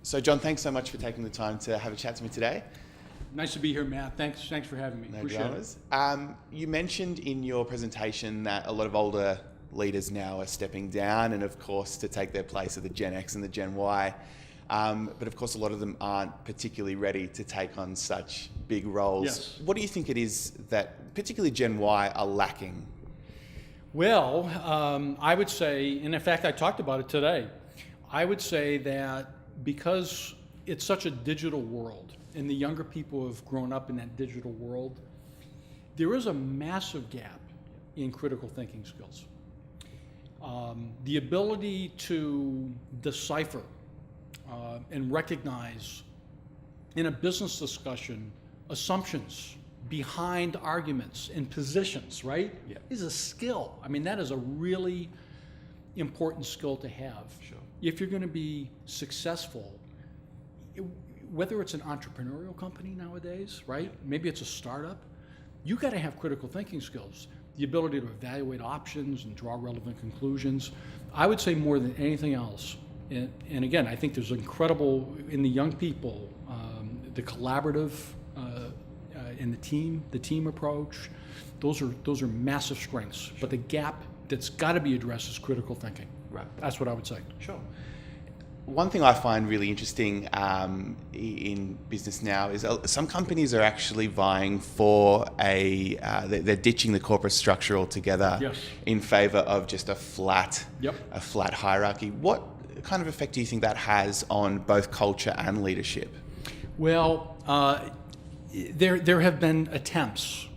So John, thanks so much for taking the time to have a chat to me today. Nice to be here, Matt. Thanks for having me. No Appreciate dramas. it. You mentioned in your presentation that a lot of older leaders now are stepping down, and of course to take their place are the Gen X and the Gen Y. But of course a lot of them aren't particularly ready to take on such big roles. Yes. What do you think it is that particularly Gen Y are lacking? Well, I would say, and in fact I talked about it today, I would say that because it's such a digital world and the younger people have grown up in that digital world, there is a massive gap in critical thinking skills. The ability to decipher and recognize in a business discussion assumptions behind arguments and positions, right? Yeah. Is a skill. I mean, that is a really important skill to have. Sure. If you're going to be successful, whether it's an entrepreneurial company nowadays, right? Yeah. Maybe it's a startup, you got to have critical thinking skills, the ability to evaluate options and draw relevant conclusions. I would say more than anything else. And again, I think there's incredible in the young people, the collaborative and the team approach. Those are massive strengths. Sure. But the gap that's got to be addressed is critical thinking. Right. That's what I would say. Sure. One thing I find really interesting in business now is some companies are actually vying for they're ditching the corporate structure altogether. Yes. In favor of just a flat Yep. hierarchy. What kind of effect do you think that has on both culture and leadership? Well, there have been attempts.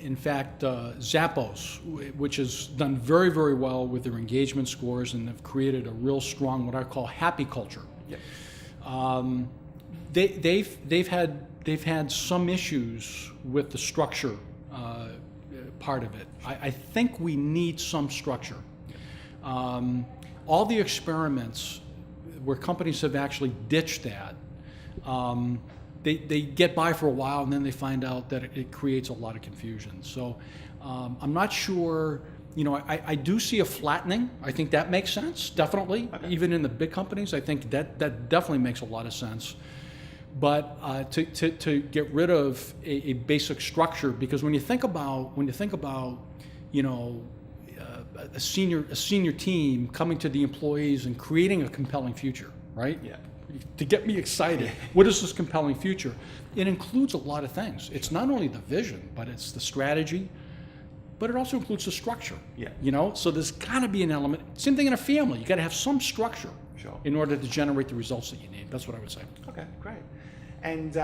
In fact, Zappos, which has done very, very well with their engagement scores and have created a real strong, what I call happy culture. Yep. They've had some issues with the structure part of it. I think we need some structure. All the experiments where companies have actually ditched that, they get by for a while and then they find out that it creates a lot of confusion. So I'm not sure, I do see a flattening. I think that makes sense, definitely. Okay. Even in the big companies, I think that definitely makes a lot of sense. But to get rid of a basic structure, because when you think about a senior team coming to the employees and creating a compelling future, right? Yeah. To get me excited, what is this compelling future? It includes a lot of things. It's not only the vision, but it's the strategy, but it also includes the structure. Yeah. So there's got to be an element. Same thing in a family. You got to have some structure. Sure. In order to generate the results that you need. That's what I would say. Okay, great. And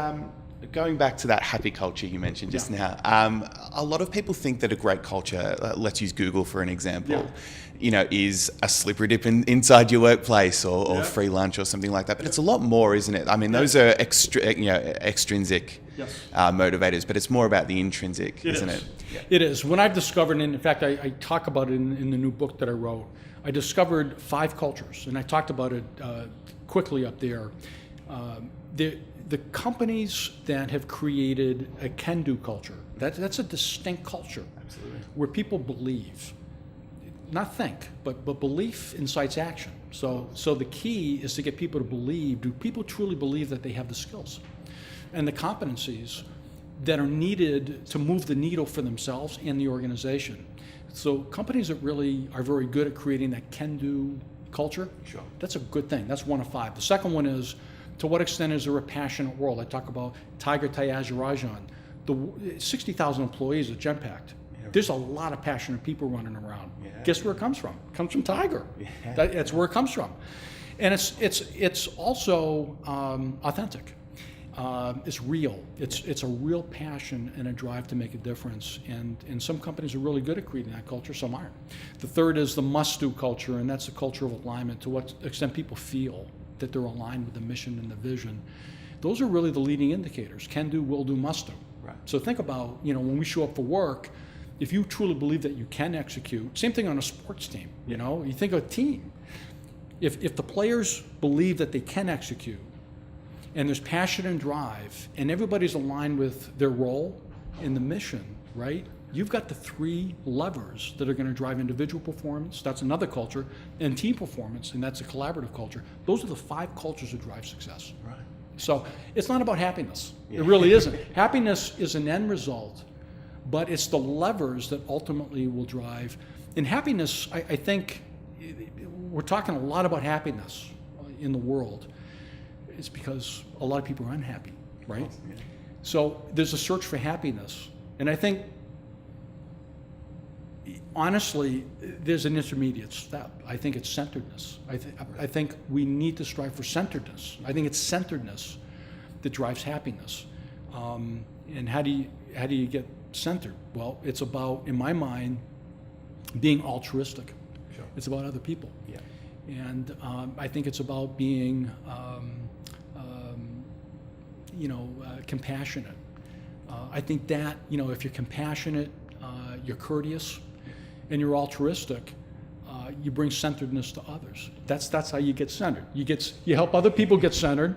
going back to that happy culture you mentioned just now, a lot of people think that a great culture, let's use Google for an example, is a slippery dip inside your workplace or free lunch or something like that. But it's a lot more, isn't it? I mean, those are extrinsic motivators, but it's more about the intrinsic, isn't it? Yeah. It is. When I've discovered, and in fact, I talk about it in the new book that I wrote, I discovered 5 cultures, and I talked about it quickly up there. The companies that have created a can-do culture, that's a distinct culture. Absolutely. Where people believe, not think, but belief incites action. So the key is to get people to believe. Do people truly believe that they have the skills and the competencies that are needed to move the needle for themselves and the organization? So companies that really are very good at creating that can-do culture, Sure. That's a good thing. That's 1 of 5. The second one is, to what extent is there a passionate world? I talk about Tiger Tyagarajan, the 60,000 employees at Genpact. Yeah. There's a lot of passionate people running around. Yeah. Guess where it comes from? It comes from Tiger. Yeah. That's where it comes from. And it's also authentic. It's real. It's a real passion and a drive to make a difference. And some companies are really good at creating that culture, some aren't. The third is the must-do culture, and that's the culture of alignment, to what extent people feel that they're aligned with the mission and the vision. Those are really the leading indicators: can do, will do, must do. Right. So think about, when we show up for work, if you truly believe that you can execute, same thing on a sports team, you think of a team. If the players believe that they can execute, and there's passion and drive, and everybody's aligned with their role in the mission, right? You've got the three levers that are going to drive individual performance. That's another culture. And team performance, and that's a collaborative culture. Those are the 5 cultures that drive success. Right. So it's not about happiness. It really isn't. Happiness is an end result, but it's the levers that ultimately will drive. And happiness, I think, we're talking a lot about happiness in the world. It's because a lot of people are unhappy, right? Yeah. So there's a search for happiness. And I think, honestly, there's an intermediate step. I think it's centeredness. I think we need to strive for centeredness. I think it's centeredness that drives happiness. And how do you get centered? Well, it's about, in my mind, being altruistic. Sure. It's about other people. Yeah. And I think it's about being, compassionate. I think that, if you're compassionate, you're courteous, and you're altruistic, you bring centeredness to others. That's how you get centered. You help other people get centered,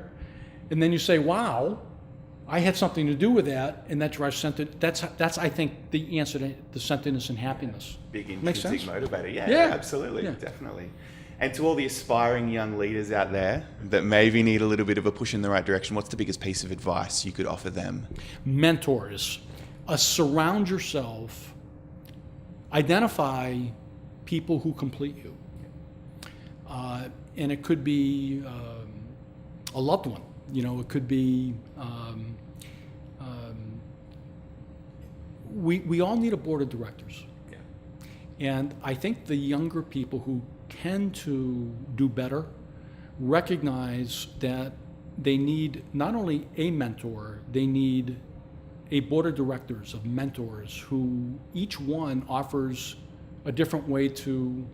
and then you say, "Wow, I had something to do with that," and that drives centered. That's I think the answer to the centeredness and happiness. Big intrinsic motivator. Yeah, absolutely, definitely. And to all the aspiring young leaders out there that maybe need a little bit of a push in the right direction, what's the biggest piece of advice you could offer them? Mentors. Surround yourself. Identify people who complete you. And it could be a loved one. It could be... we all need a board of directors. Yeah. And I think the younger people who tend to do better recognize that they need not only a mentor, they need a board of directors of mentors who each one offers a different way to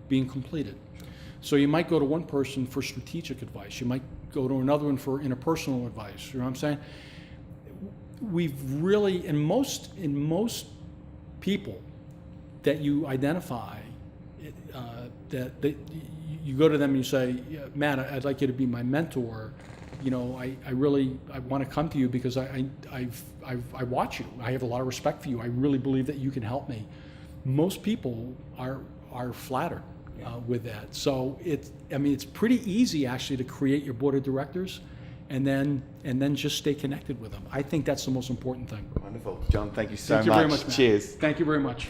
being completed. Sure. So you might go to one person for strategic advice. You might go to another one for interpersonal advice. You know what I'm saying? We've really, in most people that you identify, that you go to them and you say, "Matt, I'd like you to be my mentor. I want to come to you because I watch you. I have a lot of respect for you. I really believe that you can help me." Most people are flattered with that. So it's pretty easy actually to create your board of directors, and then just stay connected with them. I think that's the most important thing. Wonderful, John. Thank you so much. Thank you very much, Matt. Cheers. Thank you very much.